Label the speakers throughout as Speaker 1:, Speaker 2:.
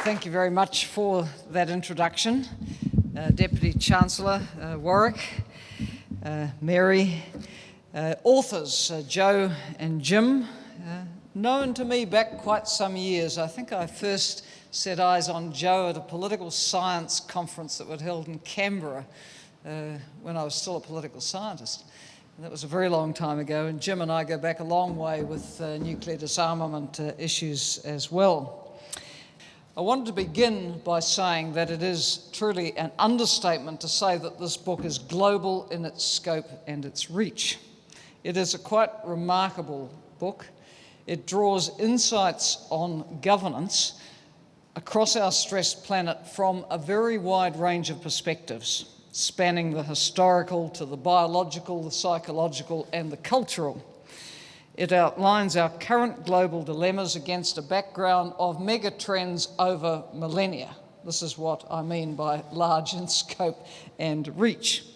Speaker 1: Thank you very much for that introduction. Deputy Chancellor Warwick, Mary, authors Joe and Jim, known to me back quite some years. I think I first set eyes on Joe at a political science conference that was held in Canberra when I was still a political scientist. And that was a very long time ago, and Jim and I go back a long way with nuclear disarmament issues as well. I wanted to begin by saying that it is truly an understatement to say that this book is global in its scope and its reach. It is a quite remarkable book. It draws insights on governance across our stressed planet from a very wide range of perspectives, spanning the historical to the biological, the psychological, and the cultural. It outlines our current global dilemmas against a background of mega trends over millennia. This is what I mean by large in scope and reach.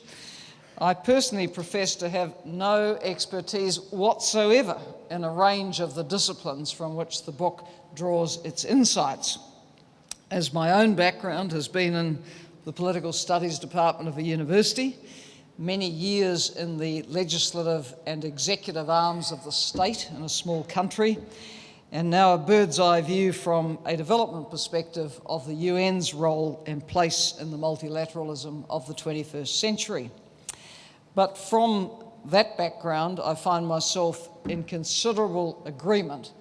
Speaker 1: I personally profess to have no expertise whatsoever in a range of the disciplines from which the book draws its insights, as my own background has been in the Political Studies Department of a university, many years in the legislative and executive arms of the state in a small country, and now a bird's eye view from a development perspective of the UN's role and place in the multilateralism of the 21st century. But from that background, I find myself in considerable agreement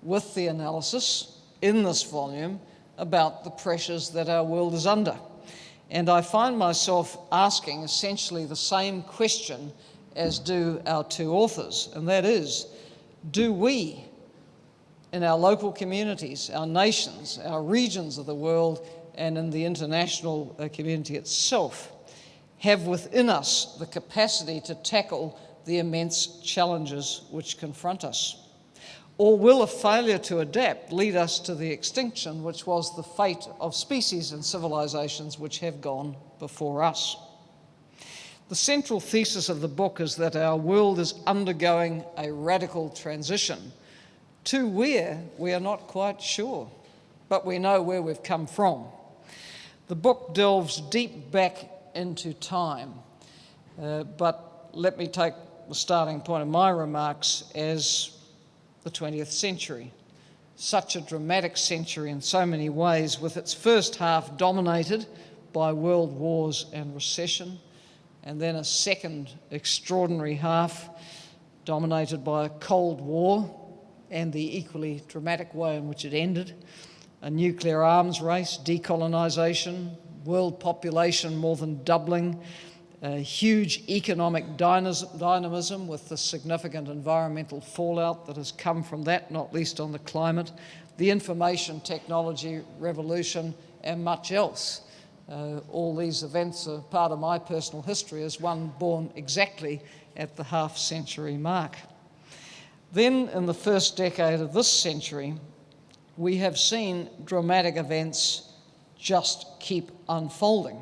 Speaker 1: with the analysis in this volume about the pressures that our world is under. And I find myself asking essentially the same question as do our two authors, and that is, do we, in our local communities, our nations, our regions of the world, and in the international community itself, have within us the capacity to tackle the immense challenges which confront us? Or will a failure to adapt lead us to the extinction which was the fate of species and civilizations which have gone before us? The central thesis of the book is that our world is undergoing a radical transition to where we are not quite sure, but we know where we've come from. The book delves deep back into time, but let me take the starting point of my remarks as the 20th century. Such a dramatic century in so many ways, with its first half dominated by world wars and recession, and then a second extraordinary half dominated by a Cold War and the equally dramatic way in which it ended, a nuclear arms race, decolonisation, world population more than doubling, huge economic dynamism with the significant environmental fallout that has come from that, not least on the climate, the information technology revolution, and much else. All these events are part of my personal history as one born exactly at the half-century mark. Then, in the first decade of this century, we have seen dramatic events just keep unfolding,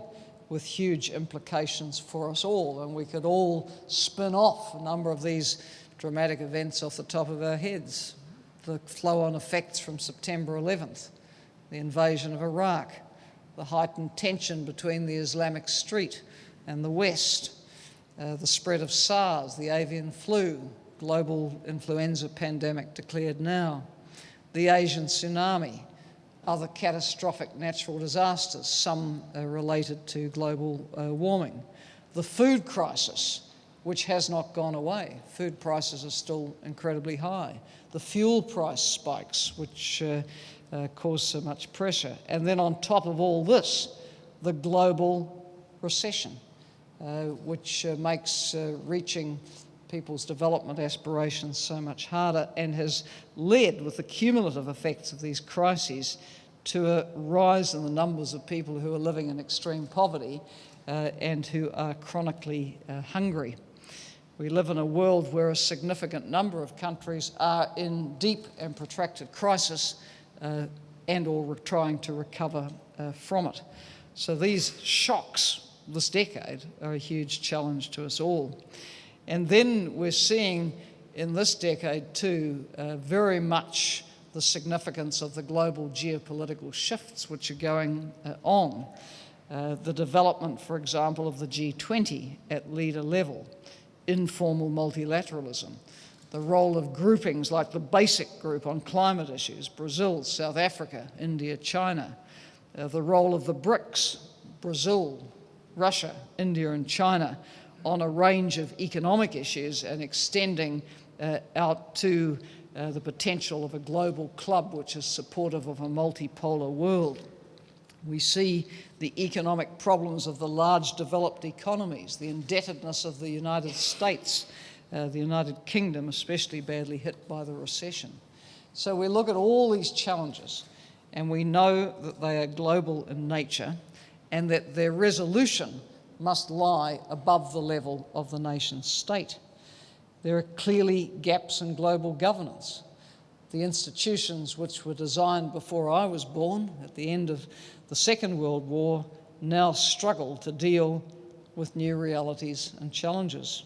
Speaker 1: with huge implications for us all, and we could all spin off a number of these dramatic events off the top of our heads. The flow-on effects from September 11th, the invasion of Iraq, the heightened tension between the Islamic Street and the West, the spread of SARS, the avian flu, global influenza pandemic declared now, the Asian tsunami, other catastrophic natural disasters, some related to global warming. The food crisis, which has not gone away. Food prices are still incredibly high. The fuel price spikes, which cause so much pressure. And then on top of all this, the global recession, which makes reaching people's development aspirations so much harder, and has led, with the cumulative effects of these crises, to a rise in the numbers of people who are living in extreme poverty and who are chronically hungry. We live in a world where a significant number of countries are in deep and protracted crisis and or trying to recover from it. So these shocks this decade are a huge challenge to us all. And then we're seeing in this decade too very much the significance of the global geopolitical shifts which are going on. The development, for example, of the G20 at leader level, informal multilateralism, the role of groupings like the BASIC group on climate issues, Brazil, South Africa, India, China, the role of the BRICS, Brazil, Russia, India and China, on a range of economic issues and extending out to the potential of a global club which is supportive of a multipolar world. We see the economic problems of the large developed economies, the indebtedness of the United States, the United Kingdom especially badly hit by the recession. So we look at all these challenges and we know that they are global in nature and that their resolution must lie above the level of the nation state. There are clearly gaps in global governance. The institutions which were designed before I was born at the end of the Second World War now struggle to deal with new realities and challenges.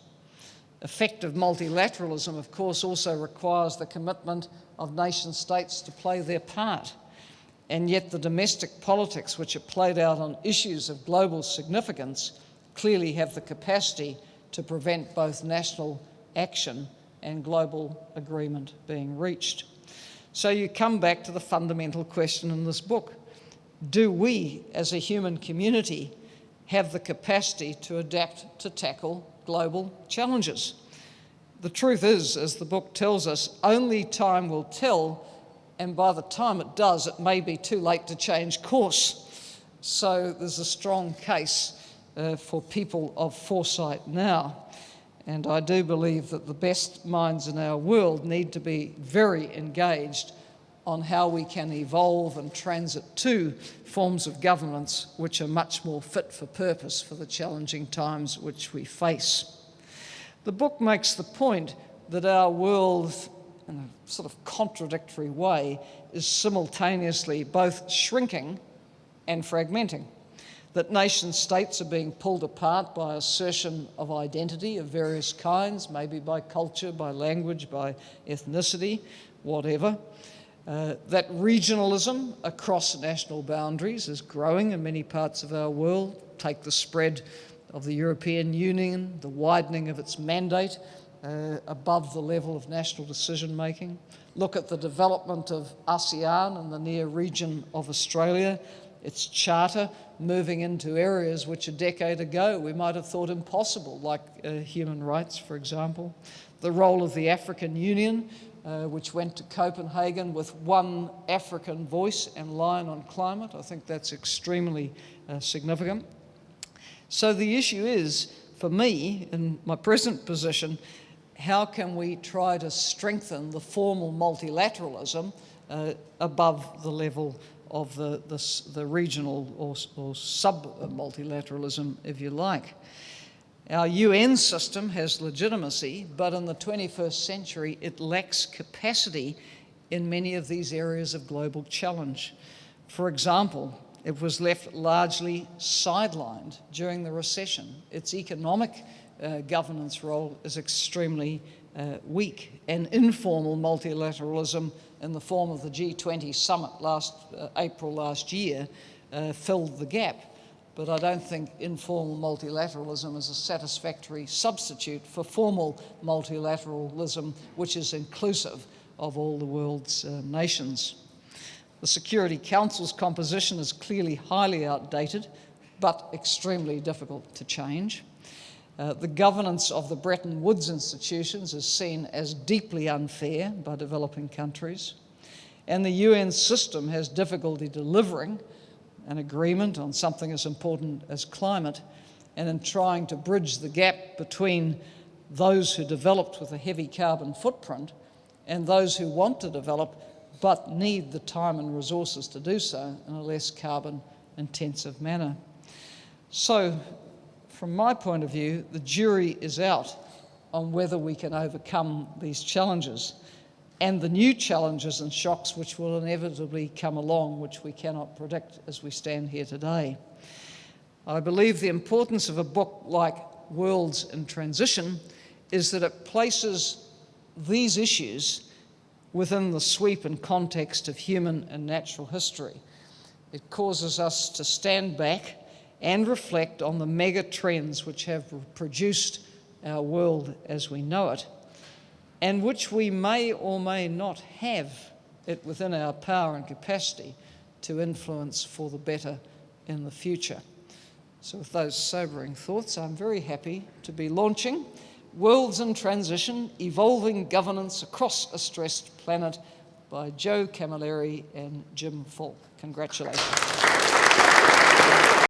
Speaker 1: Effective multilateralism, of course, also requires the commitment of nation states to play their part. And yet the domestic politics which are played out on issues of global significance clearly have the capacity to prevent both national action and global agreement being reached. So you come back to the fundamental question in this book. Do we, as a human community, have the capacity to adapt to tackle global challenges? The truth is, as the book tells us, only time will tell, and by the time it does, it may be too late to change course. So there's a strong case for people of foresight now. And I do believe that the best minds in our world need to be very engaged on how we can evolve and transit to forms of governance which are much more fit for purpose for the challenging times which we face. The book makes the point that our world, in a sort of contradictory way, is simultaneously both shrinking and fragmenting. That nation states are being pulled apart by assertion of identity of various kinds, maybe by culture, by language, by ethnicity, whatever. That regionalism across national boundaries is growing in many parts of our world. Take the spread of the European Union, the widening of its mandate above the level of national decision-making. Look at the development of ASEAN and the near region of Australia, its charter moving into areas which a decade ago we might have thought impossible, like human rights, for example. The role of the African Union, which went to Copenhagen with one African voice and line on climate. I think that's extremely significant. So the issue is, for me, in my present position, how can we try to strengthen the formal multilateralism above the level of the regional or sub-multilateralism, if you like. Our UN system has legitimacy, but in the 21st century, it lacks capacity in many of these areas of global challenge. For example, it was left largely sidelined during the recession. Its economic governance role is extremely weak, and informal multilateralism in the form of the G20 summit April last year filled the gap. But I don't think informal multilateralism is a satisfactory substitute for formal multilateralism, which is inclusive of all the world's nations. The Security Council's composition is clearly highly outdated, but extremely difficult to change. The governance of the Bretton Woods institutions is seen as deeply unfair by developing countries. And the UN system has difficulty delivering an agreement on something as important as climate, and in trying to bridge the gap between those who developed with a heavy carbon footprint and those who want to develop but need the time and resources to do so in a less carbon-intensive manner. So, from my point of view, the jury is out on whether we can overcome these challenges and the new challenges and shocks which will inevitably come along, which we cannot predict as we stand here today. I believe the importance of a book like Worlds in Transition is that it places these issues within the sweep and context of human and natural history. It causes us to stand back and reflect on the mega trends which have produced our world as we know it, and which we may or may not have it within our power and capacity to influence for the better in the future. So with those sobering thoughts, I'm very happy to be launching Worlds in Transition, Evolving Governance Across a Stressed Planet by Joe Camilleri and Jim Falk. Congratulations.